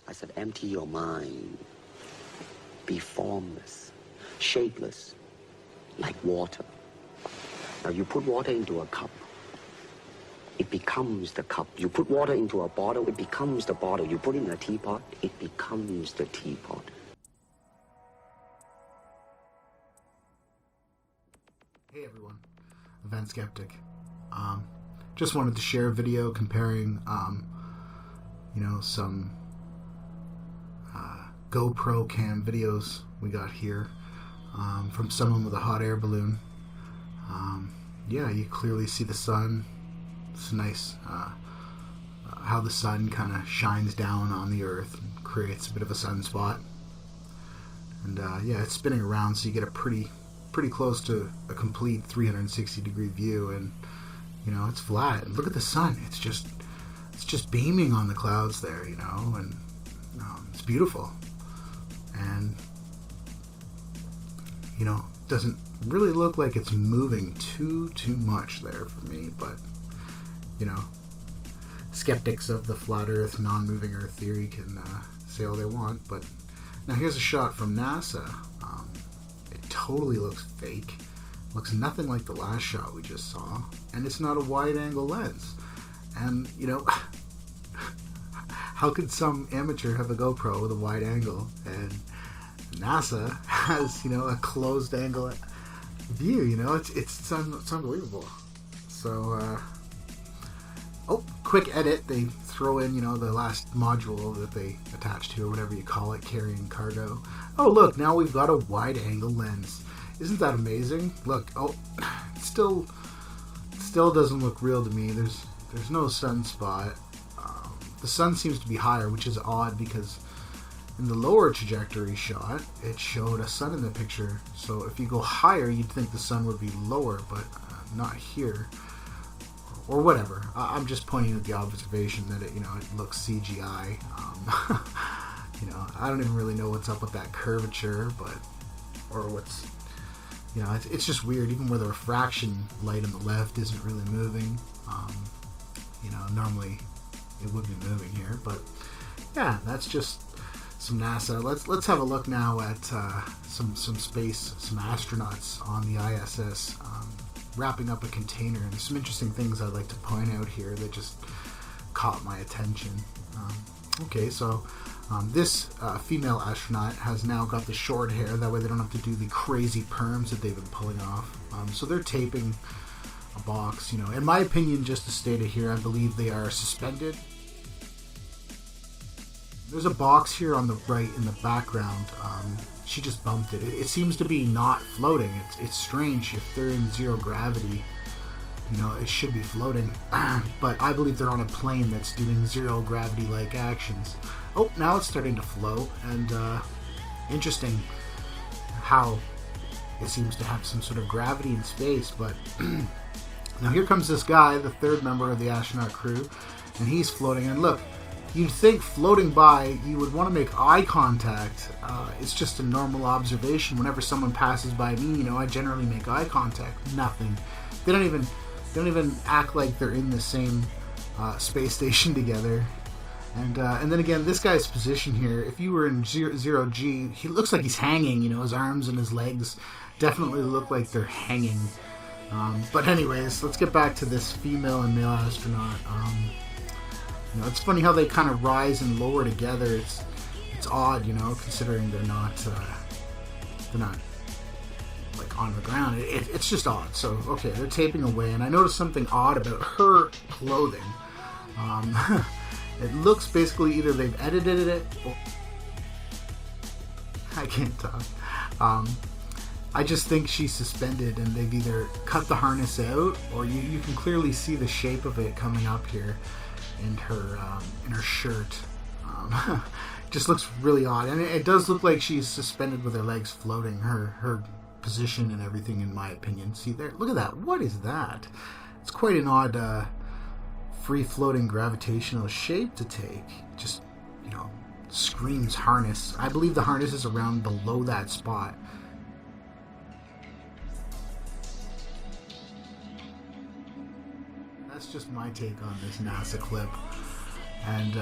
I said, empty your mind. Be formless, shapeless, like water. Now you put water into a cup, it becomes the cup. You put water into a bottle, it becomes the bottle. You put it in a teapot, it becomes the teapot. Hey everyone, Event Skeptic. Just wanted to share a video comparing, some GoPro cam videos we got here from someone with a hot air balloon. Yeah, you clearly see the sun. It's nice how the sun kind of shines down on the earth and creates a bit of a sunspot. And yeah, it's spinning around, so you get a pretty close to a complete 360 degree view, and it's flat. And look at the sun; it's just beaming on the clouds there, and it's beautiful. And doesn't really look like it's moving too much there for me, but skeptics of the flat Earth, non-moving Earth theory can say all they want. But now here's a shot from NASA. It totally looks fake. Looks nothing like the last shot we just saw, and it's not a wide-angle lens. And how could some amateur have a GoPro with a wide angle, and NASA has a closed angle view? It's unbelievable. So quick edit, they throw in the last module that they attach to, or whatever you call it, carrying cargo. Oh look, now we've got a wide angle lens. Isn't that amazing? Look, it still doesn't look real to me. There's no sunspot. The sun seems to be higher, which is odd because in the lower trajectory shot, it showed a sun in the picture. So if you go higher, you'd think the sun would be lower, but not here. Or whatever. I'm just pointing at the observation that it looks CGI. I don't even really know what's up with that curvature, it's just weird. Even where the refraction light on the left isn't really moving. Normally it would be moving here, but yeah, that's just some NASA. Let's have a look now at some space, some astronauts on the ISS wrapping up a container. And there's some interesting things I'd like to point out here that just caught my attention. Okay, so this female astronaut has now got the short hair. That way they don't have to do the crazy perms that they've been pulling off. So they're taping a box. In my opinion, just to state it here, I believe they are suspended. There's a box here on the right in the background. She just bumped it. It seems to be not floating. It's strange. If they're in zero gravity, it should be floating. But I believe they're on a plane that's doing zero gravity-like actions. Oh, now it's starting to float, and interesting how it seems to have some sort of gravity in space. But now here comes this guy, the third member of the astronaut crew, and he's floating. And look, you'd think floating by, you would want to make eye contact. It's just a normal observation. Whenever someone passes by me, I generally make eye contact. Nothing. They don't even act like they're in the same space station together. And then again, this guy's position here, if you were in zero G, he looks like he's hanging. His arms and his legs definitely look like they're hanging. But anyways, let's get back to this female and male astronaut. It's funny how they kind of rise and lower together. It's odd, considering they're not like on the ground. It's just odd. So okay, they're taping away, and I noticed something odd about her clothing. It looks basically either they've edited it, or I can't talk. I just think she's suspended, and they've either cut the harness out, or you can clearly see the shape of it coming up here in her shirt. Just looks really odd, and it does look like she's suspended with her legs floating. Her position and everything, in my opinion. See there, look at that. What is that? It's quite an odd free-floating gravitational shape to take. Just screams harness. I believe the harness is around below that spot. That's just my take on this NASA clip. And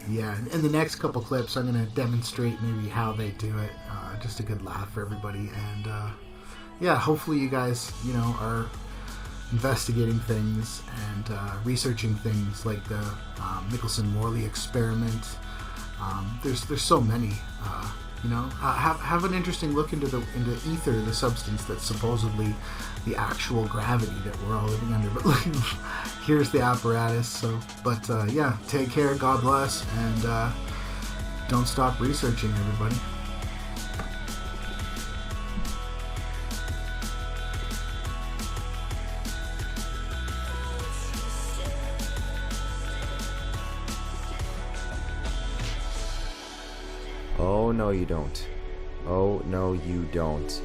Yeah, in the next couple clips, I'm going to demonstrate maybe how they do it. Just a good laugh for everybody. And yeah, hopefully you guys, are investigating things and researching things like the Michelson-Morley experiment. There's so many. Have an interesting look into ether, the substance that's supposedly the actual gravity that we're all living under. But look, here's the apparatus. So, but yeah, take care, God bless, and don't stop researching, everybody. Oh, no, you don't. Oh, no, you don't.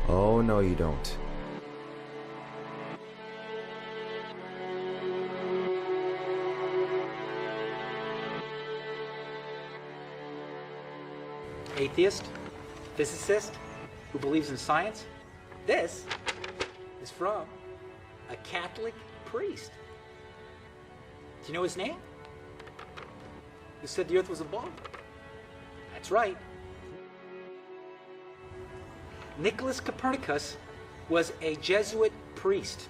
Oh, no, you don't. Atheist, physicist, who believes in science. This is from a Catholic priest. Do you know his name? Who said the earth was a ball? That's right. Nicholas Copernicus was a Jesuit priest.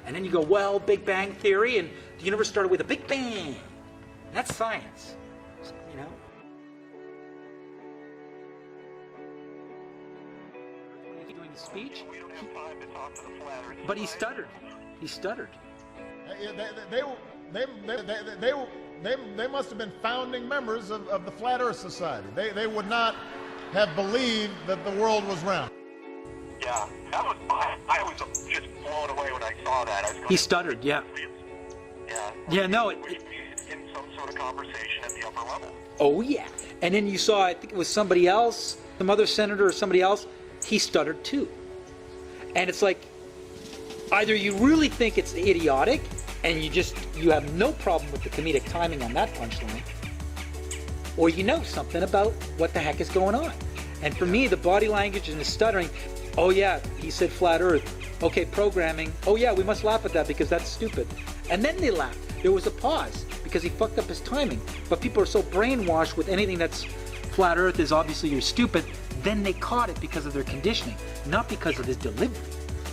And then you go, well, Big Bang Theory, and the universe started with a Big Bang. That's science, you know? Doing his speech, but he stuttered. He stuttered. They must have been founding members of the Flat Earth Society. They would not have believed that the world was round. Yeah, I was just blown away when I saw that. He stuttered, yeah. Yeah, no. In some sort of conversation at the upper level. Oh, yeah. And then you saw, I think it was somebody else, some other senator or somebody else, he stuttered too. And it's like, either you really think it's idiotic, and you have no problem with the comedic timing on that punchline, or you know something about what the heck is going on. And for me, the body language and the stuttering, oh yeah, he said flat earth. Okay, programming. Oh yeah, we must laugh at that because that's stupid. And then they laughed. There was a pause because he fucked up his timing. But people are so brainwashed with anything that's flat earth is obviously you're stupid. Then they caught it because of their conditioning, not because of his delivery.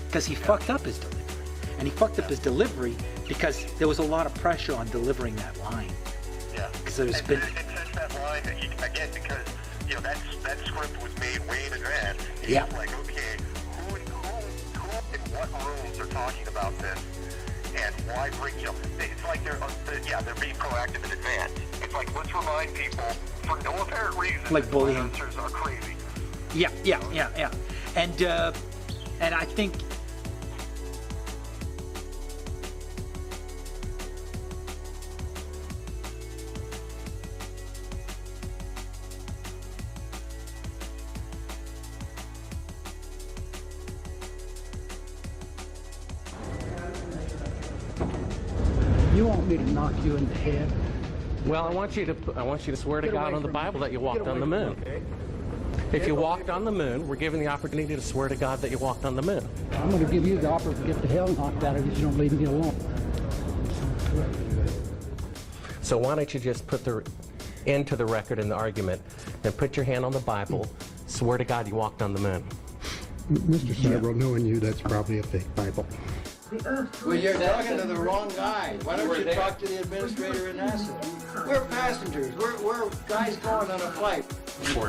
Because he fucked up his delivery. And he fucked up his delivery because there was a lot of pressure on delivering that line. Yeah. Because there's been... It's that line, again, because, you know, that script was made way in advance. Yeah. It's like, okay, who in what rooms are talking about this? And why bring, you know, it's like they're being proactive in advance. It's like, let's remind people, for no apparent reason, like bullying. answers are crazy. Yeah. And I think want me to knock you in the head? Well, I want you to swear to God on the Bible that you walked on the moon. If you walked on the moon, we're given the opportunity to swear to God that you walked on the moon. I'm going to give you the offer to get the hell knocked out of you if you don't leave me alone. So why don't you just put the end to the record in the argument and put your hand on the Bible, swear to God you walked on the moon. Mr. Several, knowing you, that's probably a fake Bible. Well, you're talking to the wrong guy. Why don't you talk to the administrator in NASA? We're passengers. We're guys going on a flight.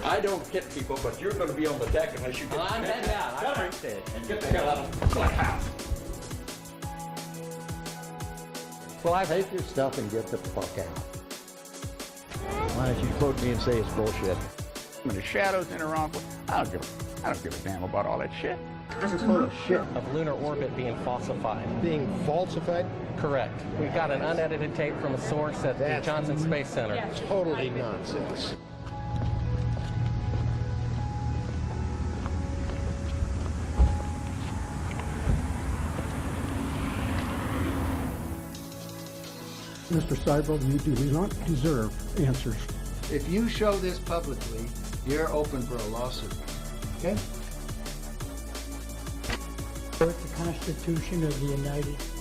I don't hit people, but you're going to be on the deck unless you get I'm heading out. I appreciate it. and get the hell out of my house. Well, take your stuff and get the fuck out. Why don't you quote me and say it's bullshit? When the shadows interrupt, I don't give a damn about all that shit. This is full of shit. Of lunar orbit being falsified. Being falsified? Correct. We've got an unedited tape from a source at the Johnson Space Center. Totally nonsense. Mr. Seibel, you do not deserve answers. If you show this publicly, you're open for a lawsuit. Okay? The Constitution of the United States.